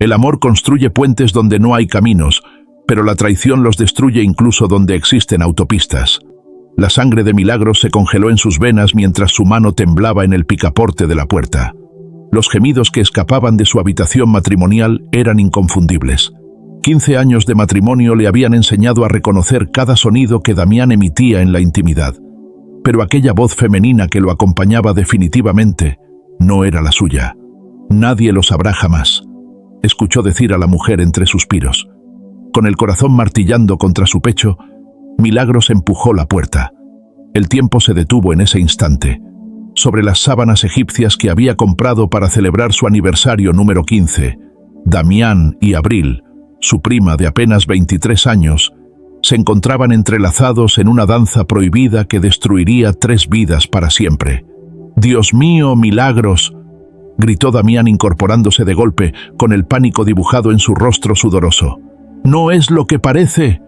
El amor construye puentes donde no hay caminos, pero la traición los destruye incluso donde existen autopistas. La sangre de Milagros se congeló en sus venas mientras su mano temblaba en el picaporte de la puerta. Los gemidos que escapaban de su habitación matrimonial eran inconfundibles. 15 años de matrimonio le habían enseñado a reconocer cada sonido que Damián emitía en la intimidad. Pero aquella voz femenina que lo acompañaba definitivamente no era la suya. Nadie lo sabrá jamás, escuchó decir a la mujer entre suspiros. Con el corazón martillando contra su pecho, Milagros empujó la puerta. El tiempo se detuvo en ese instante. Sobre las sábanas egipcias que había comprado para celebrar su aniversario número 15, Damián y Abril, su prima de apenas 23 años, se encontraban entrelazados en una danza prohibida que destruiría 3 vidas para siempre. «¡Dios mío, Milagros!», gritó Damián incorporándose de golpe, con el pánico dibujado en su rostro sudoroso. «¡No es lo que parece!».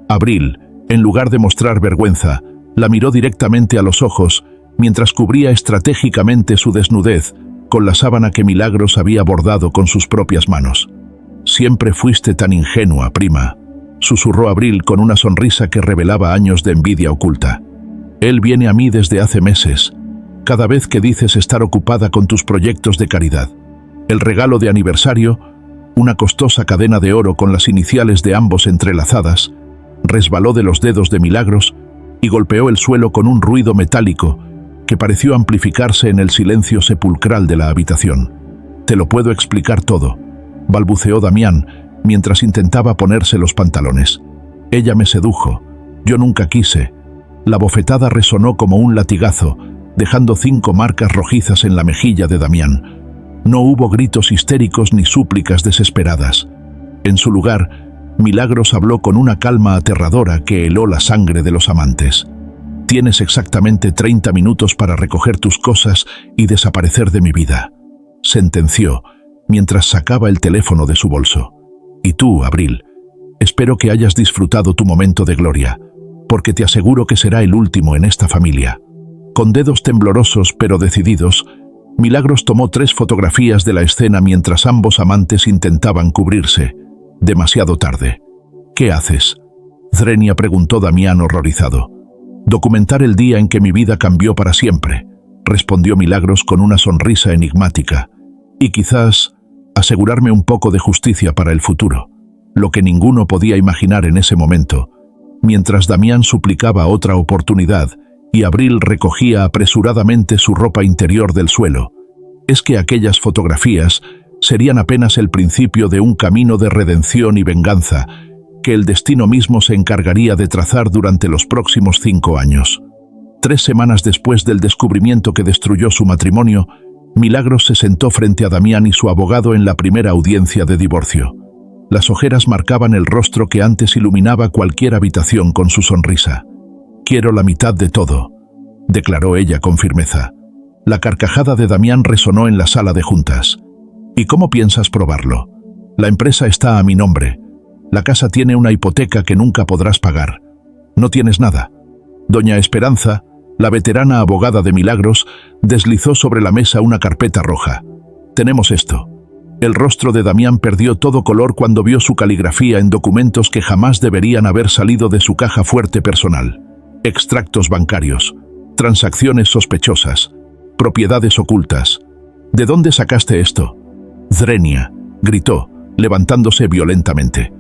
Abril, en lugar de mostrar vergüenza, la miró directamente a los ojos, mientras cubría estratégicamente su desnudez con la sábana que Milagros había bordado con sus propias manos. «Siempre fuiste tan ingenua, prima», susurró Abril con una sonrisa que revelaba años de envidia oculta. «Él viene a mí desde hace meses, cada vez que dices estar ocupada con tus proyectos de caridad. El regalo de aniversario, una costosa cadena de oro con las iniciales de ambos entrelazadas, resbaló de los dedos de Milagros y golpeó el suelo con un ruido metálico que pareció amplificarse en el silencio sepulcral de la habitación. «Te lo puedo explicar todo», balbuceó Damián mientras intentaba ponerse los pantalones. «Ella me sedujo. Yo nunca quise». La bofetada resonó como un latigazo, dejando 5 marcas rojizas en la mejilla de Damián. No hubo gritos histéricos ni súplicas desesperadas. En su lugar, Milagros habló con una calma aterradora que heló la sangre de los amantes. «Tienes exactamente 30 minutos para recoger tus cosas y desaparecer de mi vida», sentenció, mientras sacaba el teléfono de su bolso. «Y tú, Abril, espero que hayas disfrutado tu momento de gloria, porque te aseguro que será el último en esta familia». Con dedos temblorosos pero decididos, Milagros tomó 3 fotografías de la escena mientras ambos amantes intentaban cubrirse. Demasiado tarde. «¿Qué haces?», Zrenia preguntó Damián horrorizado. «Documentar el día en que mi vida cambió para siempre», respondió Milagros con una sonrisa enigmática. «Y quizás asegurarme un poco de justicia para el futuro», lo que ninguno podía imaginar en ese momento, mientras Damián suplicaba otra oportunidad y Abril recogía apresuradamente su ropa interior del suelo. Es que aquellas fotografías serían apenas el principio de un camino de redención y venganza que el destino mismo se encargaría de trazar durante los próximos 5 años. 3 semanas después del descubrimiento que destruyó su matrimonio, Milagros se sentó frente a Damián y su abogado en la primera audiencia de divorcio. Las ojeras marcaban el rostro que antes iluminaba cualquier habitación con su sonrisa. «Quiero la mitad de todo», declaró ella con firmeza. La carcajada de Damián resonó en la sala de juntas. «¿Y cómo piensas probarlo? La empresa está a mi nombre. La casa tiene una hipoteca que nunca podrás pagar. No tienes nada». Doña Esperanza, la veterana abogada de Milagros, deslizó sobre la mesa una carpeta roja. «Tenemos esto». El rostro de Damián perdió todo color cuando vio su caligrafía en documentos que jamás deberían haber salido de su caja fuerte personal. Extractos bancarios, transacciones sospechosas, propiedades ocultas. «¿De dónde sacaste esto?», Zrenia gritó, levantándose violentamente.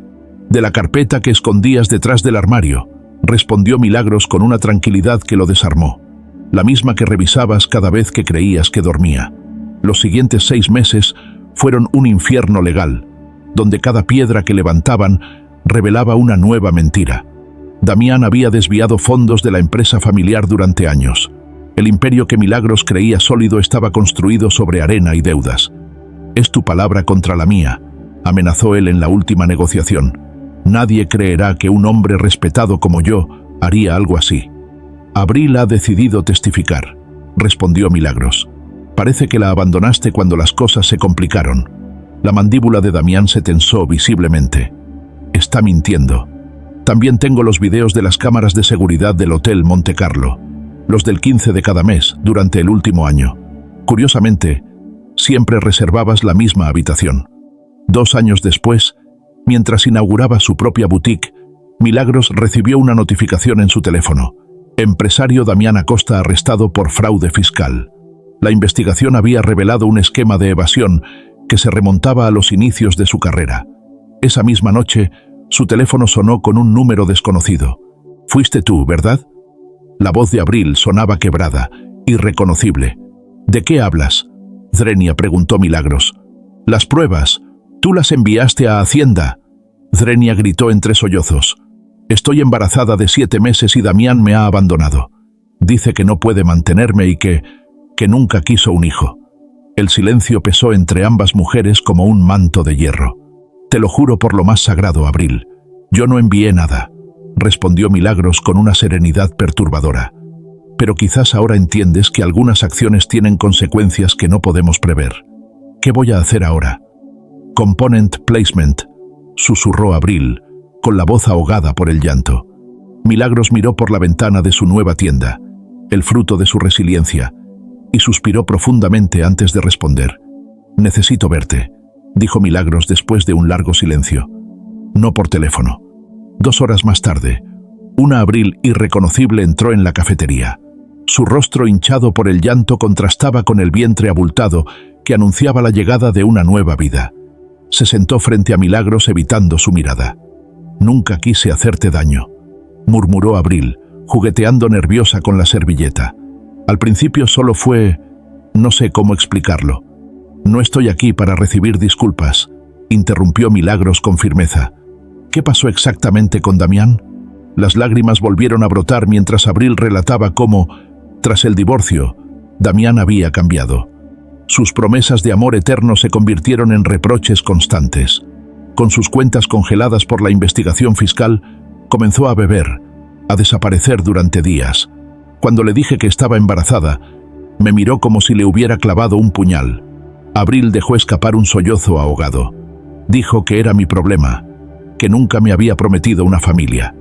«De la carpeta que escondías detrás del armario», respondió Milagros con una tranquilidad que lo desarmó. «La misma que revisabas cada vez que creías que dormía». Los siguientes 6 meses fueron un infierno legal, donde cada piedra que levantaban revelaba una nueva mentira. Damián había desviado fondos de la empresa familiar durante años. El imperio que Milagros creía sólido estaba construido sobre arena y deudas. «Es tu palabra contra la mía», amenazó él en la última negociación. «Nadie creerá que un hombre respetado como yo haría algo así». «Abril ha decidido testificar», respondió Milagros. «Parece que la abandonaste cuando las cosas se complicaron». La mandíbula de Damián se tensó visiblemente. «Está mintiendo. También tengo los videos de las cámaras de seguridad del Hotel Monte Carlo, los del 15 de cada mes durante el último año. Curiosamente, siempre reservabas la misma habitación». 2 años después, mientras inauguraba su propia boutique, Milagros recibió una notificación en su teléfono. Empresario Damián Acosta arrestado por fraude fiscal. La investigación había revelado un esquema de evasión que se remontaba a los inicios de su carrera. Esa misma noche, su teléfono sonó con un número desconocido. «Fuiste tú, ¿verdad?». La voz de Abril sonaba quebrada, irreconocible. «¿De qué hablas?», Zrenia preguntó Milagros. «Las pruebas. Tú las enviaste a Hacienda». Zrenia gritó entre sollozos. «Estoy embarazada de 7 meses y Damián me ha abandonado. Dice que no puede mantenerme y que nunca quiso un hijo». El silencio pesó entre ambas mujeres como un manto de hierro. «Te lo juro por lo más sagrado, Abril. Yo no envié nada», respondió Milagros con una serenidad perturbadora. «Pero quizás ahora entiendes que algunas acciones tienen consecuencias que no podemos prever. ¿Qué voy a hacer ahora?». «Component placement», susurró Abril, con la voz ahogada por el llanto. Milagros miró por la ventana de su nueva tienda, el fruto de su resiliencia, y suspiró profundamente antes de responder. «Necesito verte», dijo Milagros después de un largo silencio. «No por teléfono». 2 horas más tarde, una Abril irreconocible entró en la cafetería. Su rostro hinchado por el llanto contrastaba con el vientre abultado que anunciaba la llegada de una nueva vida. Se sentó frente a Milagros evitando su mirada. «Nunca quise hacerte daño», murmuró Abril, jugueteando nerviosa con la servilleta. «Al principio solo fue... no sé cómo explicarlo». «No estoy aquí para recibir disculpas», interrumpió Milagros con firmeza. «¿Qué pasó exactamente con Damián?». Las lágrimas volvieron a brotar mientras Abril relataba cómo, tras el divorcio, Damián había cambiado. Sus promesas de amor eterno se convirtieron en reproches constantes. Con sus cuentas congeladas por la investigación fiscal, comenzó a beber, a desaparecer durante días. Cuando le dije que estaba embarazada, me miró como si le hubiera clavado un puñal. Abril dejó escapar un sollozo ahogado. Dijo que era mi problema, que nunca me había prometido una familia.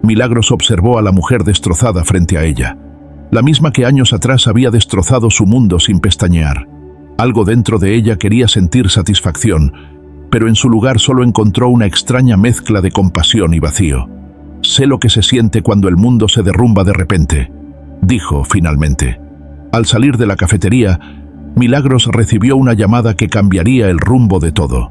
Milagros observó a la mujer destrozada frente a ella, la misma que años atrás había destrozado su mundo sin pestañear. Algo dentro de ella quería sentir satisfacción, pero en su lugar solo encontró una extraña mezcla de compasión y vacío. «Sé lo que se siente cuando el mundo se derrumba de repente», dijo finalmente. Al salir de la cafetería, Milagros recibió una llamada que cambiaría el rumbo de todo.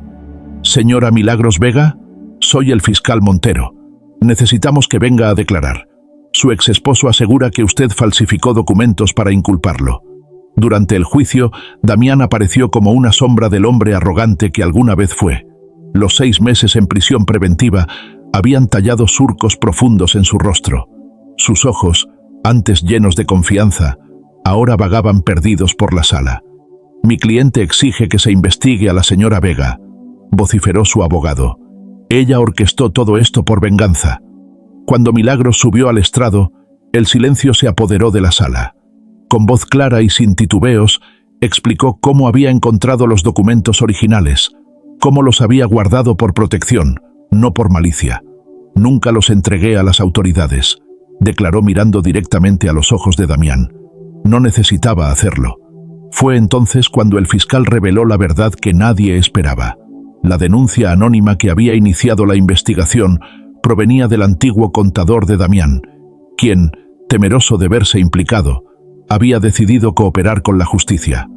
«Señora Milagros Vega, soy el fiscal Montero. Necesitamos que venga a declarar. Su exesposo asegura que usted falsificó documentos para inculparlo». Durante el juicio, Damián apareció como una sombra del hombre arrogante que alguna vez fue. Los 6 meses en prisión preventiva habían tallado surcos profundos en su rostro. Sus ojos, antes llenos de confianza, ahora vagaban perdidos por la sala. «Mi cliente exige que se investigue a la señora Vega», vociferó su abogado. «Ella orquestó todo esto por venganza». Cuando Milagros subió al estrado, el silencio se apoderó de la sala. Con voz clara y sin titubeos, explicó cómo había encontrado los documentos originales, cómo los había guardado por protección, no por malicia. «Nunca los entregué a las autoridades», declaró mirando directamente a los ojos de Damián. No necesitaba hacerlo. Fue entonces cuando el fiscal reveló la verdad que nadie esperaba. La denuncia anónima que había iniciado la investigación provenía del antiguo contador de Damián, quien, temeroso de verse implicado, había decidido cooperar con la justicia.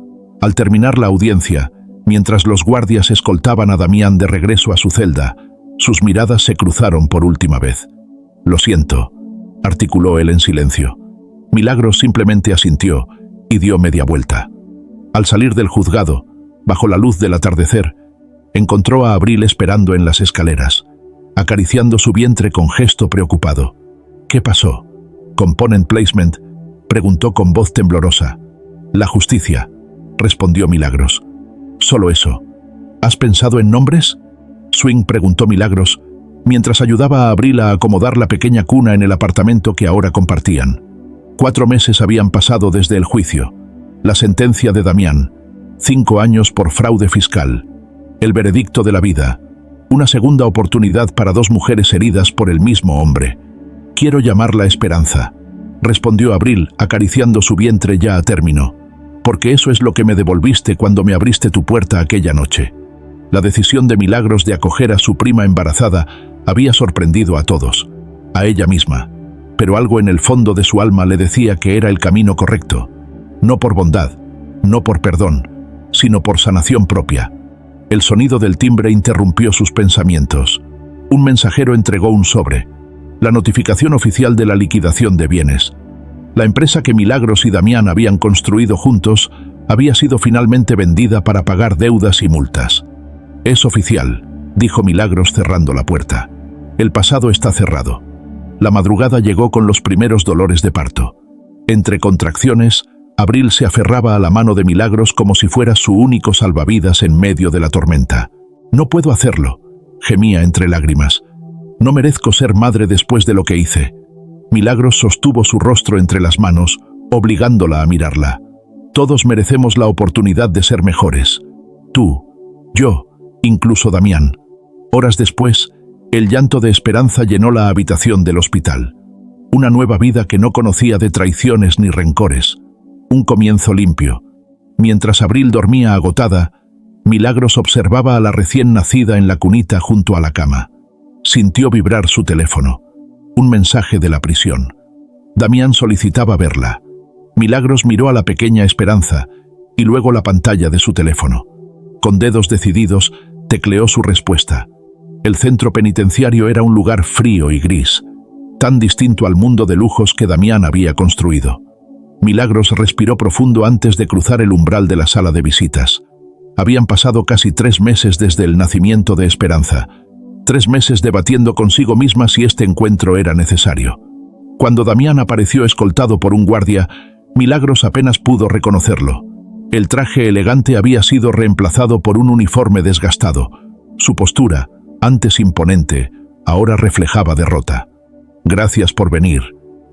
Al terminar la audiencia, mientras los guardias escoltaban a Damián de regreso a su celda, sus miradas se cruzaron por última vez. «Lo siento», articuló él en silencio. Milagros simplemente asintió y dio media vuelta. Al salir del juzgado, bajo la luz del atardecer, encontró a Abril esperando en las escaleras, acariciando su vientre con gesto preocupado. «¿Qué pasó?». «Component placement», preguntó con voz temblorosa. «La justicia», respondió Milagros. «Solo eso. ¿Has pensado en nombres?». Swing preguntó Milagros, mientras ayudaba a Abril a acomodar la pequeña cuna en el apartamento que ahora compartían. 4 meses habían pasado desde el juicio. La sentencia de Damián, 5 años por fraude fiscal. El veredicto de la vida, una segunda oportunidad para 2 mujeres heridas por el mismo hombre. «Quiero llamarla esperanza», respondió Abril, acariciando su vientre ya a término, «porque eso es lo que me devolviste cuando me abriste tu puerta aquella noche». La decisión de Milagros de acoger a su prima embarazada había sorprendido a todos, a ella misma, pero algo en el fondo de su alma le decía que era el camino correcto, no por bondad, no por perdón, sino por sanación propia. El sonido del timbre interrumpió sus pensamientos. Un mensajero entregó un sobre, la notificación oficial de la liquidación de bienes. La empresa que Milagros y Damián habían construido juntos había sido finalmente vendida para pagar deudas y multas. «Es oficial», dijo Milagros cerrando la puerta. «El pasado está cerrado». La madrugada llegó con los primeros dolores de parto. Entre contracciones, Abril se aferraba a la mano de Milagros como si fuera su único salvavidas en medio de la tormenta. «No puedo hacerlo», gemía entre lágrimas. «No merezco ser madre después de lo que hice». Milagros sostuvo su rostro entre las manos, obligándola a mirarla. «Todos merecemos la oportunidad de ser mejores. Tú, yo, incluso Damián». Horas después, el llanto de esperanza llenó la habitación del hospital. Una nueva vida que no conocía de traiciones ni rencores. Un comienzo limpio. Mientras Abril dormía agotada, Milagros observaba a la recién nacida en la cunita junto a la cama. Sintió vibrar su teléfono. Un mensaje de la prisión. Damián solicitaba verla. Milagros miró a la pequeña Esperanza y luego la pantalla de su teléfono. Con dedos decididos, tecleó su respuesta. El centro penitenciario era un lugar frío y gris, tan distinto al mundo de lujos que Damián había construido. Milagros respiró profundo antes de cruzar el umbral de la sala de visitas. Habían pasado casi 3 meses desde el nacimiento de Esperanza. 3 meses debatiendo consigo misma si este encuentro era necesario. Cuando Damián apareció escoltado por un guardia, Milagros apenas pudo reconocerlo. El traje elegante había sido reemplazado por un uniforme desgastado. Su postura, antes imponente, ahora reflejaba derrota. «Gracias por venir»,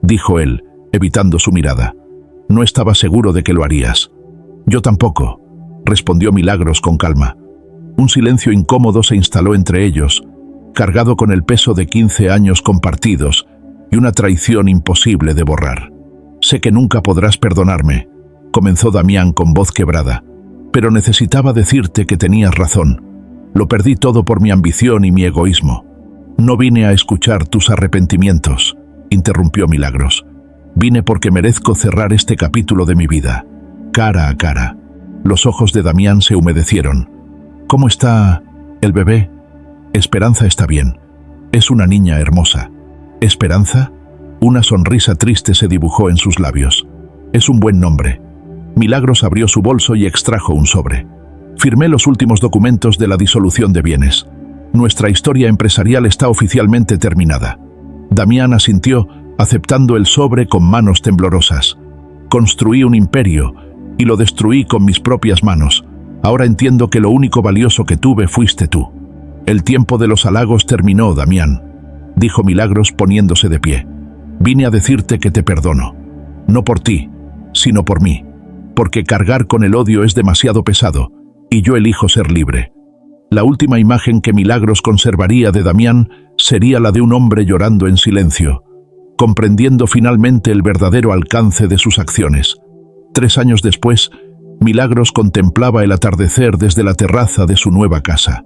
dijo él, evitando su mirada. «No estaba seguro de que lo harías». «Yo tampoco», respondió Milagros con calma. Un silencio incómodo se instaló entre ellos, cargado con el peso de 15 años compartidos y una traición imposible de borrar. «Sé que nunca podrás perdonarme», comenzó Damián con voz quebrada, «pero necesitaba decirte que tenías razón. Lo perdí todo por mi ambición y mi egoísmo». «No vine a escuchar tus arrepentimientos», interrumpió Milagros. «Vine porque merezco cerrar este capítulo de mi vida, cara a cara». Los ojos de Damián se humedecieron. «¿Cómo está el bebé?» «Esperanza está bien. Es una niña hermosa». «¿Esperanza?» Una sonrisa triste se dibujó en sus labios. «Es un buen nombre». Milagros abrió su bolso y extrajo un sobre. «Firmé los últimos documentos de la disolución de bienes. Nuestra historia empresarial está oficialmente terminada». Damián asintió, aceptando el sobre con manos temblorosas. «Construí un imperio y lo destruí con mis propias manos. Ahora entiendo que lo único valioso que tuve fuiste tú». «El tiempo de los halagos terminó, Damián», dijo Milagros poniéndose de pie. «Vine a decirte que te perdono. No por ti, sino por mí. Porque cargar con el odio es demasiado pesado, y yo elijo ser libre». La última imagen que Milagros conservaría de Damián sería la de un hombre llorando en silencio, comprendiendo finalmente el verdadero alcance de sus acciones. 3 años después, Milagros contemplaba el atardecer desde la terraza de su nueva casa.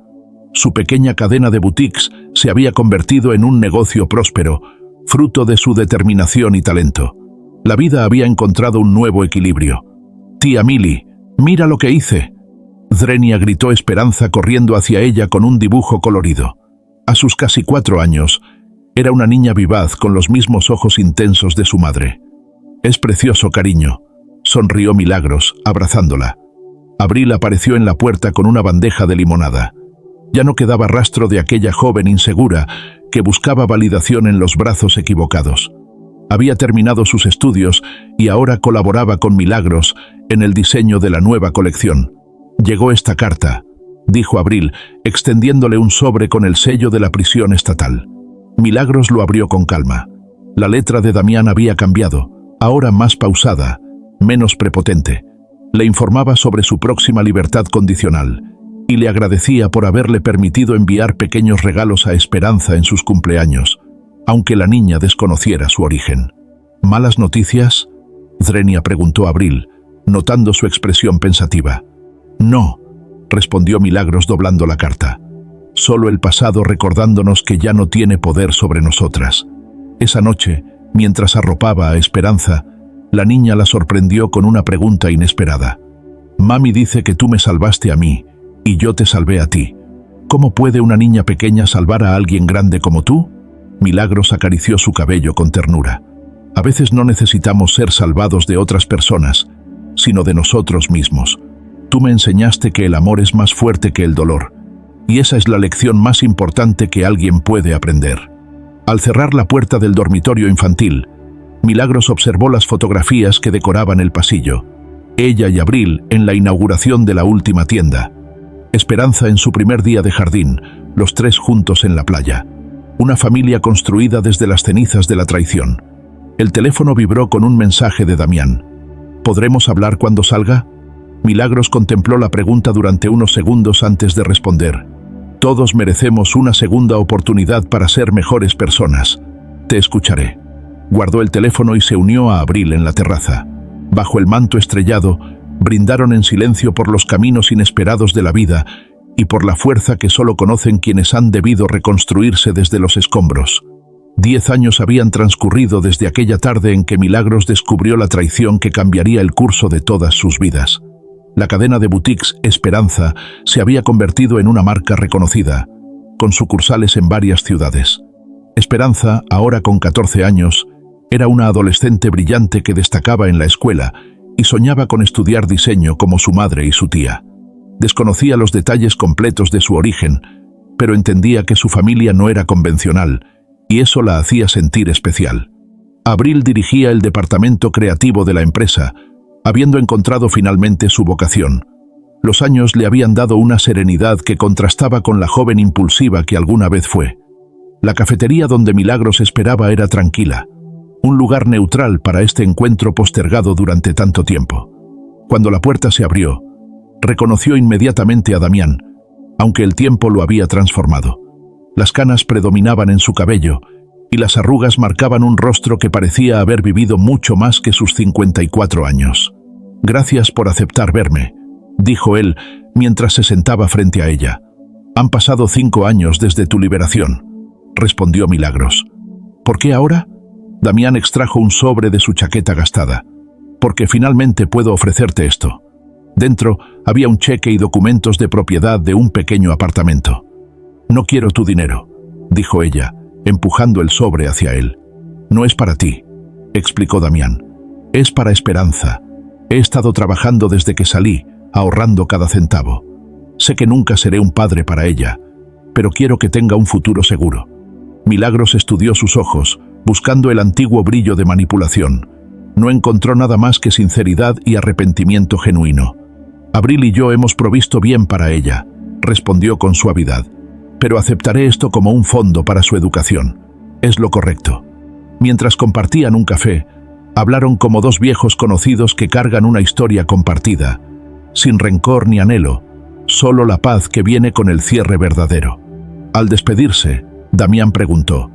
Su pequeña cadena de boutiques se había convertido en un negocio próspero, fruto de su determinación y talento. La vida había encontrado un nuevo equilibrio. «Tía Mili, mira lo que hice». Drenia gritó Esperanza corriendo hacia ella con un dibujo colorido. A sus casi 4 años, era una niña vivaz con los mismos ojos intensos de su madre. «Es precioso, cariño», sonrió Milagros, abrazándola. Abril apareció en la puerta con una bandeja de limonada. Ya no quedaba rastro de aquella joven insegura que buscaba validación en los brazos equivocados. Había terminado sus estudios y ahora colaboraba con Milagros en el diseño de la nueva colección. «Llegó esta carta», dijo Abril, extendiéndole un sobre con el sello de la prisión estatal. Milagros lo abrió con calma. La letra de Damián había cambiado, ahora más pausada, menos prepotente. Le informaba sobre su próxima libertad condicional y le agradecía por haberle permitido enviar pequeños regalos a Esperanza en sus cumpleaños, aunque la niña desconociera su origen. «¿Malas noticias?», Drenia preguntó a Abril, notando su expresión pensativa. «No», respondió Milagros doblando la carta. Solo el pasado recordándonos que ya no tiene poder sobre nosotras. Esa noche, mientras arropaba a Esperanza, la niña la sorprendió con una pregunta inesperada. Mami dice que tú me salvaste a mí, y yo te salvé a ti. ¿Cómo puede una niña pequeña salvar a alguien grande como tú? Milagros acarició su cabello con ternura. A veces no necesitamos ser salvados de otras personas, sino de nosotros mismos. Tú me enseñaste que el amor es más fuerte que el dolor, y esa es la lección más importante que alguien puede aprender. Al cerrar la puerta del dormitorio infantil, Milagros observó las fotografías que decoraban el pasillo. Ella y Abril en la inauguración de la última tienda. Esperanza en su primer día de jardín, los tres juntos en la playa. Una familia construida desde las cenizas de la traición. El teléfono vibró con un mensaje de Damián. ¿Podremos hablar cuando salga? Milagros contempló la pregunta durante unos segundos antes de responder. Todos merecemos una segunda oportunidad para ser mejores personas. Te escucharé. Guardó el teléfono y se unió a Abril en la terraza. Bajo el manto estrellado, brindaron en silencio por los caminos inesperados de la vida y por la fuerza que solo conocen quienes han debido reconstruirse desde los escombros. 10 años habían transcurrido desde aquella tarde en que Milagros descubrió la traición que cambiaría el curso de todas sus vidas. La cadena de boutiques Esperanza se había convertido en una marca reconocida, con sucursales en varias ciudades. Esperanza, ahora con 14 años, era una adolescente brillante que destacaba en la escuela y soñaba con estudiar diseño como su madre y su tía. Desconocía los detalles completos de su origen, pero entendía que su familia no era convencional, y eso la hacía sentir especial. Abril dirigía el departamento creativo de la empresa, habiendo encontrado finalmente su vocación. Los años le habían dado una serenidad que contrastaba con la joven impulsiva que alguna vez fue. La cafetería donde Milagros esperaba era tranquila, un lugar neutral para este encuentro postergado durante tanto tiempo. Cuando la puerta se abrió, reconoció inmediatamente a Damián, aunque el tiempo lo había transformado. Las canas predominaban en su cabello, y las arrugas marcaban un rostro que parecía haber vivido mucho más que sus 54 años. «Gracias por aceptar verme», dijo él, mientras se sentaba frente a ella. «Han pasado 5 años desde tu liberación», respondió Milagros. «¿Por qué ahora?» Damián extrajo un sobre de su chaqueta gastada. «Porque finalmente puedo ofrecerte esto». Dentro había un cheque y documentos de propiedad de un pequeño apartamento. «No quiero tu dinero», dijo ella, empujando el sobre hacia él. «No es para ti», explicó Damián. «Es para Esperanza. He estado trabajando desde que salí, ahorrando cada centavo. Sé que nunca seré un padre para ella, pero quiero que tenga un futuro seguro». Milagros estudió sus ojos, buscando el antiguo brillo de manipulación. No encontró nada más que sinceridad y arrepentimiento genuino. «Abril y yo hemos provisto bien para ella», respondió con suavidad. «Pero aceptaré esto como un fondo para su educación. Es lo correcto». Mientras compartían un café, hablaron como dos viejos conocidos que cargan una historia compartida, sin rencor ni anhelo, solo la paz que viene con el cierre verdadero. Al despedirse, Damián preguntó: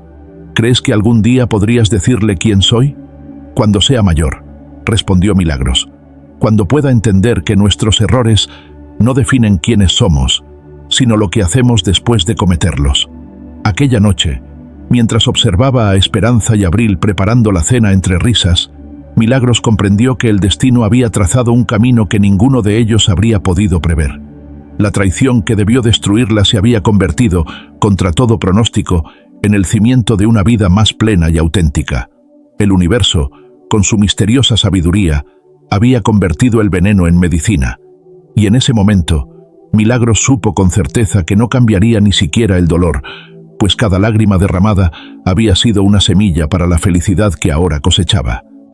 «¿Crees que algún día podrías decirle quién soy?» «Cuando sea mayor», respondió Milagros. «Cuando pueda entender que nuestros errores no definen quiénes somos, sino lo que hacemos después de cometerlos». Aquella noche, mientras observaba a Esperanza y Abril preparando la cena entre risas, Milagros comprendió que el destino había trazado un camino que ninguno de ellos habría podido prever. La traición que debió destruirla se había convertido, contra todo pronóstico, en el cimiento de una vida más plena y auténtica. El universo, con su misteriosa sabiduría, había convertido el veneno en medicina, y en ese momento, Milagros supo con certeza que no cambiaría ni siquiera el dolor, pues cada lágrima derramada había sido una semilla para la felicidad que ahora cosechaba.